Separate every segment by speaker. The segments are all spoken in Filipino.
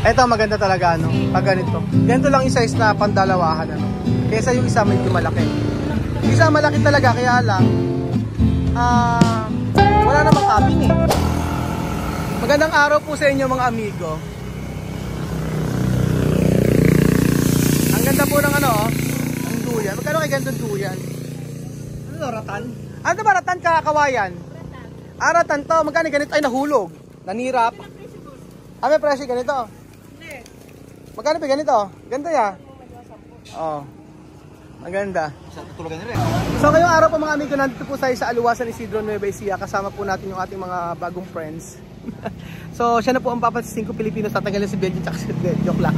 Speaker 1: Ito maganda talaga, ano, pag ganito. Ganito lang yung size na pandalawahan, ano. Kesa yung isa medyo malaki. Isa malaki talaga, kaya lang, wala namang cabin eh. Magandang araw po sa inyo mga amigo. Ang ganda po ng ano, ang duyan. Magkano kay gandong duyan? Ano, ratan? Ano ba ratan kakawayan? Ratan to, magkano ganito? Ay, nahulog. Nanirap. May presyo ganito. Magkano pa ganito? Ganda ya. Oh. Maganda. So ngayong araw po mga amigo, nandito po tayo sa Aluwasan Isidro Nueva Ecija. Kasama po natin yung ating mga bagong friends. So siya na po ang papansin ko Pilipino, tatanggalin si Belgium at si Belgium. Joke lang.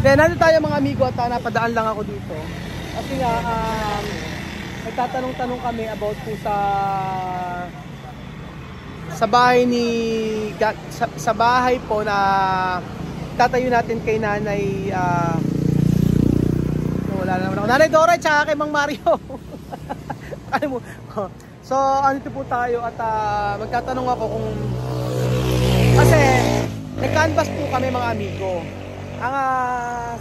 Speaker 1: Then nandito tayo mga amigo at napadaan lang ako dito. Kasi nga nagtatanong-tanong kami about po sa bahay sa bahay po na tatayo natin kay Nanay wala naman ako. Nanay Dora tsaka kay Mang Mario. Ano mo? So, andito po tayo at magtatanong ako kung kasi nag-canvas po kami mga amigo. Ang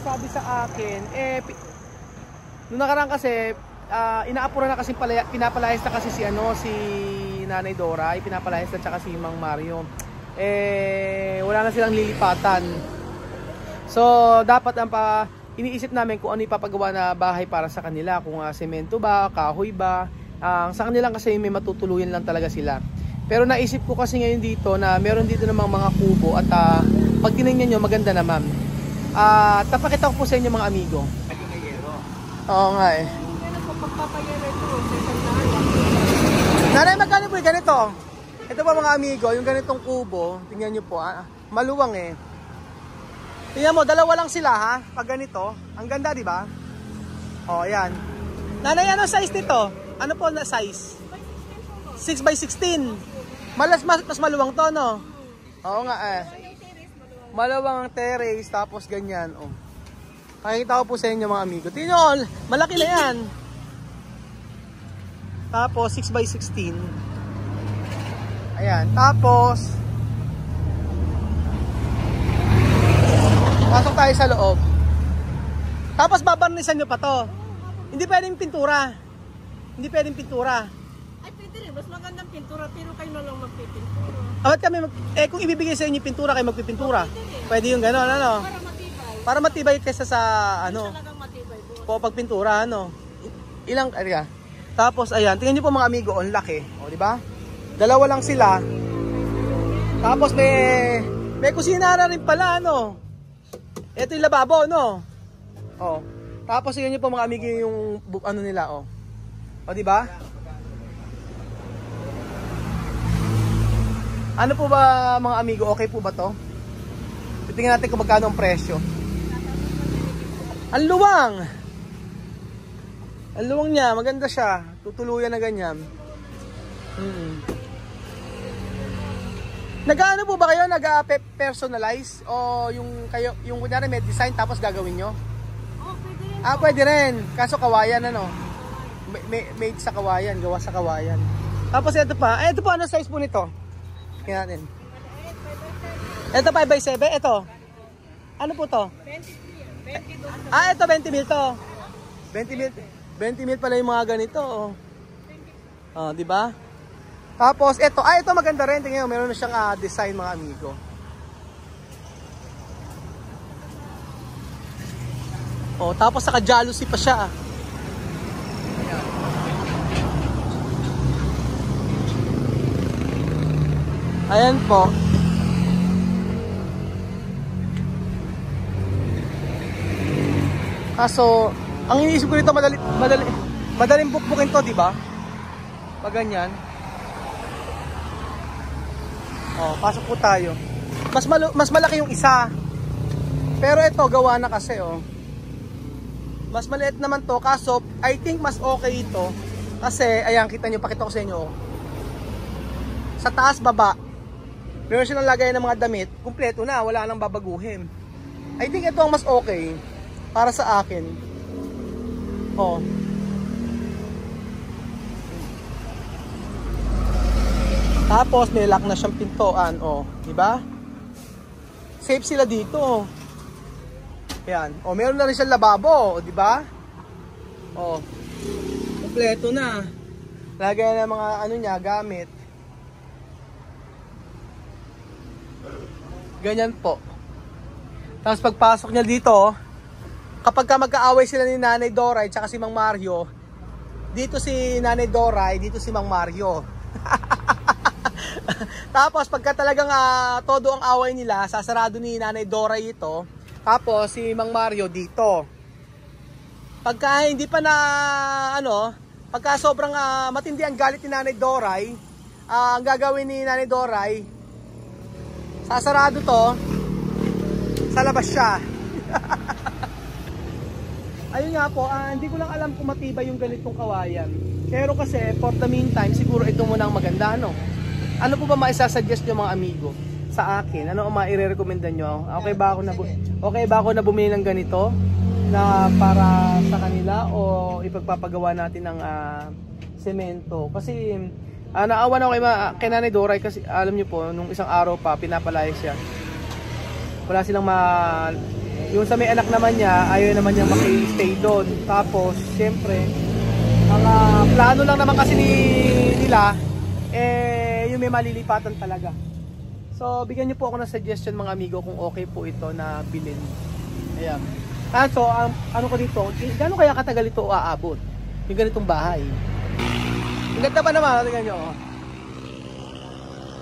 Speaker 1: sabi sa akin noong nakaraan kasi inaapura na kasi pinapalayas na kasi si Nanay Dora, pinapalayas na tsaka si Mang Mario. Wala na silang lilipatan. So, dapat iniisip namin kung ano ipapagawa na bahay para sa kanila. Kung semento ba, kahoy ba. Sa kanila kasi may matutuluyan lang talaga sila. Pero naisip ko kasi ngayon dito na meron dito namang mga kubo. At pag tinignan nyo, maganda naman. Tapakita ko po sa inyo mga amigo. Oo nga eh. Nanay, magkano po ganito? Ito pa mga amigo, yung ganitong kubo. Tingnan nyo po, maluwang eh. Tingnan mo, dalawa lang sila ha, pag ganito. Ang ganda, di ba? Oh, yan. Nanay, ano size nito? Ano po na size? 6x16. Mas maluwang to, no? Oo nga eh. Maluwang ang terrace, tapos ganyan. Oh. Pakikita ko po sa inyo mga amigo. Tingnan nyo, malaki na yan. Tapos 6x16. Ayan, tapos pasok tayo sa loob. Tapos babarnisan nyo pa to. Hindi pwedeng pintura. Hindi pwedeng pintura.
Speaker 2: Ay, pwede rin. Mas magandang pintura, pero kayo na lang magpipintura.
Speaker 1: Ba't kami kung ibibigay sa inyo pintura, kayo magpipintura? Pwede yung gano'n, ano?
Speaker 2: Para matibay.
Speaker 1: Para matibay kaysa sa, ano?
Speaker 2: Talagang matibay, boss.
Speaker 1: Po, pagpintura, ano? Ilang, ano? Tapos, ayan. Tingnan nyo po mga amigo, ang laki. O, di ba? Dalawa lang sila. Tapos may kusina na rin pala, ano? Ito yung lababo, no? Oh. Tapos yun po mga amigo yung ano nila, oh. O, di ba? Ano po ba mga amigo? Okay po ba to? Titingnan natin kung magkano ang presyo. Ang luwang! Ang luwang niya, maganda siya. Tutuluyan na ganyan. Nag-ano po ba kayo? Nag-personalize? O yung kunyari may design tapos gagawin nyo?
Speaker 2: Oh, pwede rin.
Speaker 1: Pwede rin. Kaso kawayan, ano? Made sa kawayan, gawa sa kawayan. Tapos ito pa. Ito po, ano size po nito? Tingnan natin. Ito 5x7. Ito. Ano po to?
Speaker 2: 20
Speaker 1: ito 20 mil to. 20 mil pala yung mga ganito. Oh, di ba? Tapos ito, ito maganda rin. Tingnan mo, meron na siyang design mga amigo. Oh, tapos naka-jealousy pa siya. Ayan po. Kaso, ang iniisip ko nito madaling bukbukin to, di ba? Pag ganyan. Oh, pasok po tayo. Mas malaki yung isa. Pero ito gawa na kasi, oh. Mas maliit naman to, kaso I think mas okay ito. Kasi ayan, kita nyo, pakita ko sa inyo, oh. Sa taas baba. Meron silang lagay ng mga damit, kumpleto na, wala nang babaguhin. I think ito ang mas okay para sa akin. Oh. Tapos may lock na siyang pintuan, oh, di ba? safe sila dito. Yan. O, meron na rin siyang lababo, di ba? O, kompleto na. Lagyan ng mga ano niya, gamit. Ganyan po. Tapos pagpasok niya dito, kapag ka magkaaway sila ni Nanay Doray tsaka si Mang Mario, dito si Nanay Doray, dito si Mang Mario. Tapos pagka talagang todo ang away nila, sasarado ni Nanay Doray ito. Tapos si Mang Mario dito. Pagka hindi pa na pagka sobrang matindi ang galit ni Nanay Doray, ang gagawin ni Nanay Doray, sasarado to, sa labas siya. Ayun nga po, hindi ko lang alam kung matibay yung ganitong kawayan. Pero kasi, for the meantime, siguro ito muna ang maganda, no? Ano po ba maisasuggest nyo mga amigo sa akin? Ano ang maire-recommenda nyo? Okay ba ako na bumili ng ganito na para sa kanila o ipagpapagawa natin ng semento? Kasi naawan ako kay Nanay Doray kasi alam nyo po, nung isang araw pa, pinapalayas siya. Wala silang yung sa may anak naman niya, ayaw naman niya maki-stay doon. Tapos, syempre, ang plano lang naman kasi nila, yung may malilipatan talaga. So, bigyan niyo po ako ng suggestion mga amigo kung okay po ito na bilhin. Ayan. So, ano ko dito, gano'n kaya katagal ito aabot? Yung ganitong bahay. Ang ganda pa naman, tingnan nyo.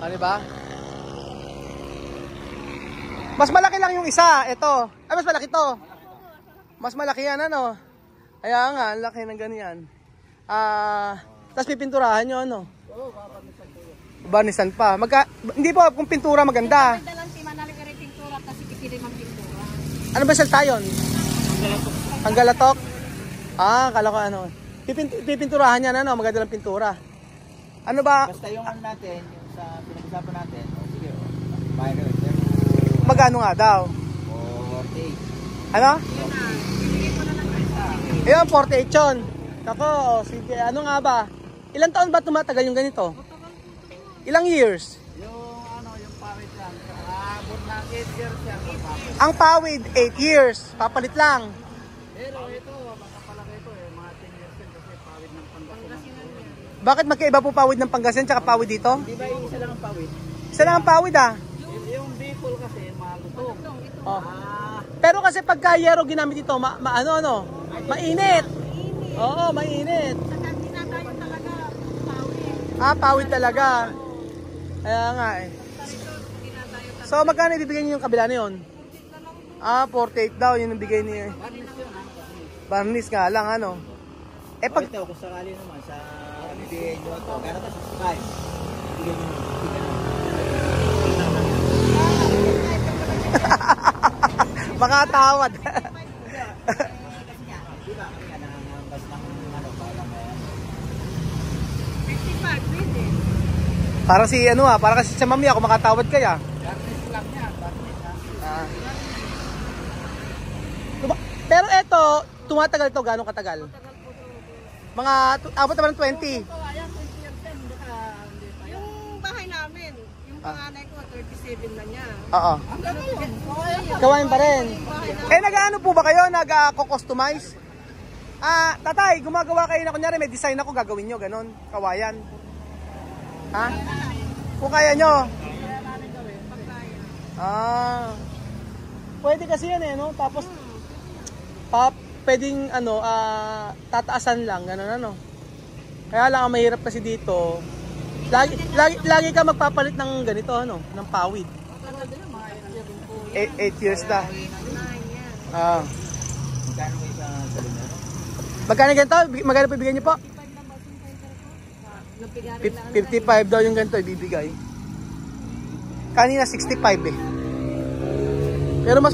Speaker 1: Ano ba? Mas malaki lang yung isa, ito. Ay, mas malaki to. Mas malaki yan, ano. Kaya nga, laki ng ganyan. Tapos pipinturahan nyo, ano. Barnisan pa. Hindi po, kung pintura maganda. Ano ba salta yun? Panggalatok. Kala ko ano. Pipinturahan yan, ano. Maganda lang pintura. Ano ba?
Speaker 3: Basta yung ano natin, yung sa pinag-usapan natin, sige, bayad.
Speaker 1: Magano nga daw?
Speaker 3: 48.
Speaker 1: Ano? Ayun, 48 yun. Ako, sige, ano nga ba? Ilang taon ba tumatagal yung ganito? Ilang years?
Speaker 3: Yung pawid lang. Abot ng 8 years yan.
Speaker 1: Ang pawid, 8 years. Papalit lang.
Speaker 3: Pero ito, makapalaki ito mga 10 years yan kasi pawid ng Pangasinan.
Speaker 1: Bakit magkaiba po pawid ng Pangasinan tsaka pawid dito?
Speaker 3: Di ba yung isa lang ang pawid?
Speaker 1: Isa lang ang pawid
Speaker 3: Yung Bicol kasi malutong.
Speaker 1: Oh. Pero kasi pagka yero ginamit dito, mainit. Oo, mainit. Pawid talaga. Kaya nga eh. So magkano ibibigay niyo yung kabila na yun? 48 daw yun ang bigay niya. Barnis nga lang ano.
Speaker 3: Pag ito, kung sakali naman sa bibigay nyo ito, gano'n ka 65. Bigay nyo.
Speaker 1: Makatawad. Parang si parang kasi sa mami ako makatawad kaya. Pero eto, tumatagal to gano'ng katagal? Mga abot naman ng 20.
Speaker 2: Yung bahay namin, yung panganay ko 37 na niya.
Speaker 1: Oo. Kawain pa rin. Nag-ano po ba kayo? Nag-customize? Tatay, gumagawa kayo na kunyari may design ako gagawin nyo, ganon, kawayan. Ha? Kung kaya nyo? Pwede kasi yan no? Tapos, pwedeng tataasan lang, ganon Kaya lang ang mahirap kasi dito, lagi ka magpapalit ng ganito, ng pawid. 8 years na. Magkano ganito? Magkano pa ibigay niyo po? 55 daw yung ganito ibibigay. Kanina 65 eh. Pero mas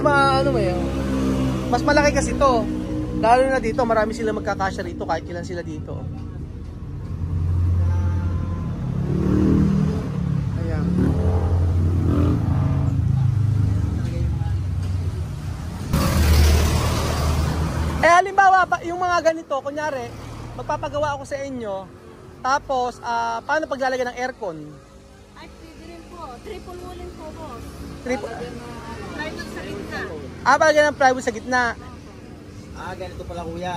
Speaker 1: mas malaki kasi to. Lalo na dito, marami sila magkakasya rito kahit ilan sila dito. Ayan. Halimbawa, yung mga ganito, kunyari, magpapagawa ako sa inyo, tapos, paano paglalagay ng aircon?
Speaker 2: Ay, pwede rin po. Triple woolen po, boss. Plywood sa gitna.
Speaker 1: Palagyan ng plywood sa gitna.
Speaker 3: Ganito pala kuya.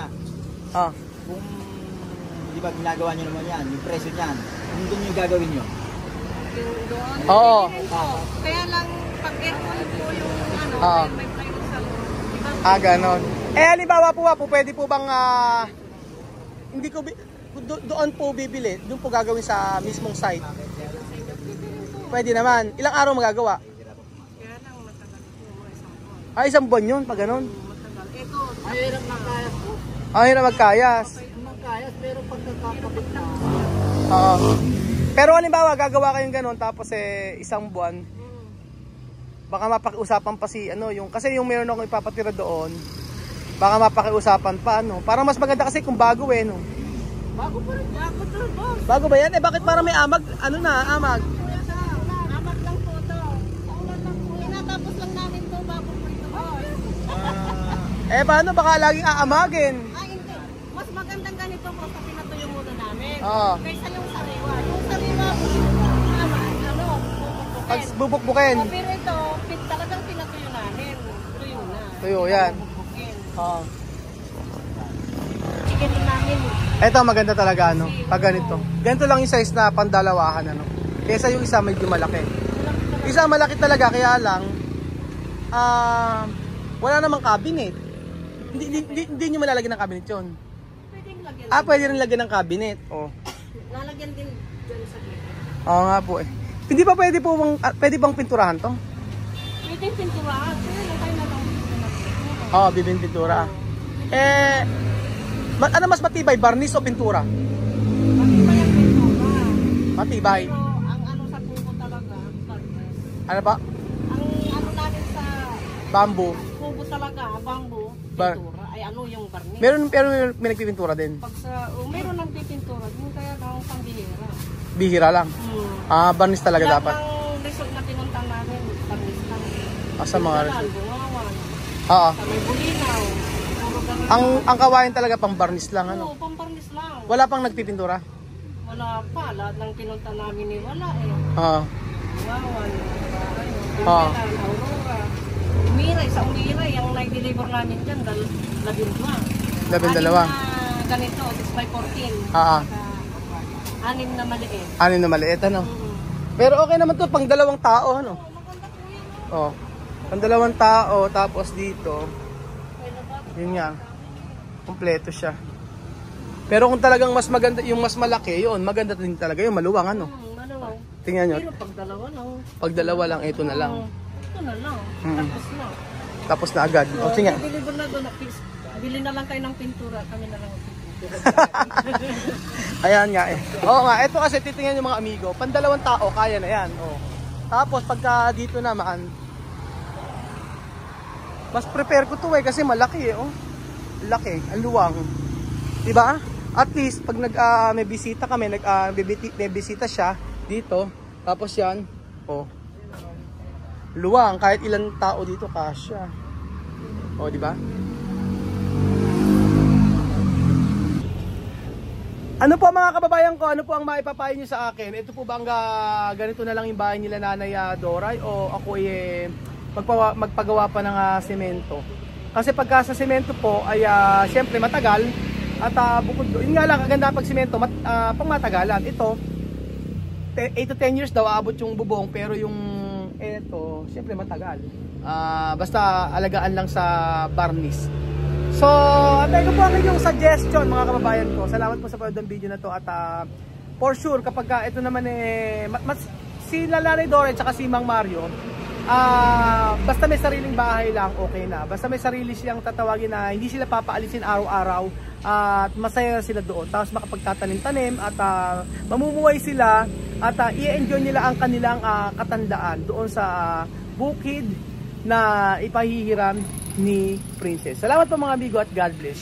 Speaker 1: Oh.
Speaker 3: Kung di ba ginagawa nyo naman yan, yung presyo niyan, kung doon yung gagawin nyo.
Speaker 2: Yung doon.
Speaker 1: Oo.
Speaker 2: Pwede rin po. Kaya lang, pag aircon po yung ano,
Speaker 1: Oo.
Speaker 2: may plywood sa loob.
Speaker 1: Ganon. Halimbawa po, pwede po bang hindi ko doon po bibili, doon po gagawin sa mismong site. Pwede naman. Ilang araw magagawa?
Speaker 2: Kaya lang matagal po, 1 buwan.
Speaker 1: Isang buwan yun, pag ganon.
Speaker 2: Matagal. Ito,
Speaker 3: Hirap magkayas po.
Speaker 1: Hirap magkayas.
Speaker 3: Magkayas, pero pag nagkakabit na.
Speaker 1: Oo. Pero halimbawa, gagawa kayong ganon, tapos isang buwan, baka mapakiusapan pa si yung kasi yung meron akong ipapatira doon, baka mapakiusapan pa Para mas maganda kasi kung bago no.
Speaker 2: bago pa rin. Bago to, boss.
Speaker 1: Bago ba yan? Bakit parang may amag? Ano na, amag?
Speaker 2: Amat lang po to. Saulan lang po. Inatapos lang namin to bago po ito, boss.
Speaker 1: Paano baka laging aamagin?
Speaker 2: Hindi. Mas magandang ganito po sa pinatuyo muna namin.
Speaker 1: Oo.
Speaker 2: Kaysa yung sariwa. Yung sariwa po,
Speaker 1: Pag bubukbukin.
Speaker 2: pero ito, talagang pinatuyo namin. Tuyo na.
Speaker 1: Tuyo, yan.
Speaker 2: Bubukin.
Speaker 1: Oo.
Speaker 2: Chicken din namin.
Speaker 1: Ito maganda talaga pag ganito. Ganito lang yung size na pandalawahan Kaysa yung isa medyo malaki. Isa malaki talaga kaya lang wala namang cabinet. Hindi nyo malalagyan ng cabinet yun.
Speaker 2: Pwedeng lagyan.
Speaker 1: Pwede rin lagyan ng cabinet.
Speaker 2: Lalagyan din dyan sa gilid.
Speaker 1: Oo nga po Hindi pa pwede bang pinturahan to?
Speaker 2: Pwedeng pinturahan. Pero lang tayo na lang.
Speaker 1: Bibing pintura. Ano mas matibay, barnis o pintura?
Speaker 2: Matibay ang pintura.
Speaker 1: Matibay.
Speaker 2: Pero ang ano sa kubo talaga, barnis.
Speaker 1: Ano ba?
Speaker 2: Ang ano natin sa
Speaker 1: Bamboo.
Speaker 2: kubo talaga, bamboo,
Speaker 1: Bar-
Speaker 2: pintura. Ay ano yung barnis.
Speaker 1: Pero may nagpipintura din.
Speaker 2: Pag sa, meron ng pipintura, yung kaya ng pangbihira.
Speaker 1: Bihira lang. Barnis talaga
Speaker 2: Lahat
Speaker 1: dapat.
Speaker 2: ng resort na pinuntang namin, barnis lang.
Speaker 1: Sa mga
Speaker 2: Dalan, Bungawan,
Speaker 1: Oo.
Speaker 2: sa may Bulinaw. puro ganun.
Speaker 1: Ang kawain talaga pang barnis lang
Speaker 2: Oo, pambarnis lang.
Speaker 1: Wala pang nagpipintura.
Speaker 2: Wala pa, lahat ng pinunta namin ni wala eh.
Speaker 1: Oo.
Speaker 2: Bungawan,
Speaker 1: Oo.
Speaker 2: Bimbelan, Aurora. Umiray, sa Umiray, ang nag-deliver namin dyan, 12.
Speaker 1: 12.
Speaker 2: Ganito, 6x14.
Speaker 1: Oo.
Speaker 2: 6 na maliit.
Speaker 1: Ano na maliit Pero okay naman to pang 2 tao
Speaker 2: Maganda po yan.
Speaker 1: Oh. Pang 2 tao tapos dito,
Speaker 2: Pwede ba?
Speaker 1: yun nga. Kompleto siya. Pero kung talagang mas maganda, yung mas malaki, yun, maganda din talaga yung maluwang
Speaker 2: Maluwang.
Speaker 1: Tingnan nyo.
Speaker 2: Pero pag dalawa lang.
Speaker 1: Pag 2 lang, ito na lang.
Speaker 2: Ito na lang. Tapos na.
Speaker 1: Tapos na agad. O sige.
Speaker 2: Deliver na doon. Bili na lang kayo ng pintura. Kami na lang ang pintura.
Speaker 1: Ayan nga Oo nga, ito kasi titingnan yung mga amigo. Pang 2 tao, kaya na yan. Tapos pagka dito naman, mas prepare ko to kasi malaki Laki, ang luwang. Diba? At least pag may bisita kami, may bisita siya dito, tapos yan, luwang, kahit ilang tao dito kasya. Diba? Ano po mga kababayan ko, ano po ang maipapayo nyo sa akin? Ito po bang ganito na lang yung bahay nila Nanay Doray o ako magpagawa pa ng semento? Kasi pagka sa semento po ay syempre matagal at bukod doon, yun nga lang kaganda pag semento pang matagalan. Ito 8 to 10 years daw aabot yung bubong, pero yung ito syempre matagal. Basta alagaan lang sa varnish. So, ito po ang inyong suggestion mga kababayan ko. Salamat po sa panood ng video na to at for sure kapag ito naman si Nanay Doray at si Mang Mario, basta may sariling bahay lang okay na. Basta may sarili silang tatawagin na hindi sila papaalisin araw-araw at masaya sila doon. Tapos makapagtatanim-tanim at mamumuhay sila at i-enjoy nila ang kanilang katandaan doon sa bukid na ipahihiram ni Princess. Salamat po mga amigo at God bless.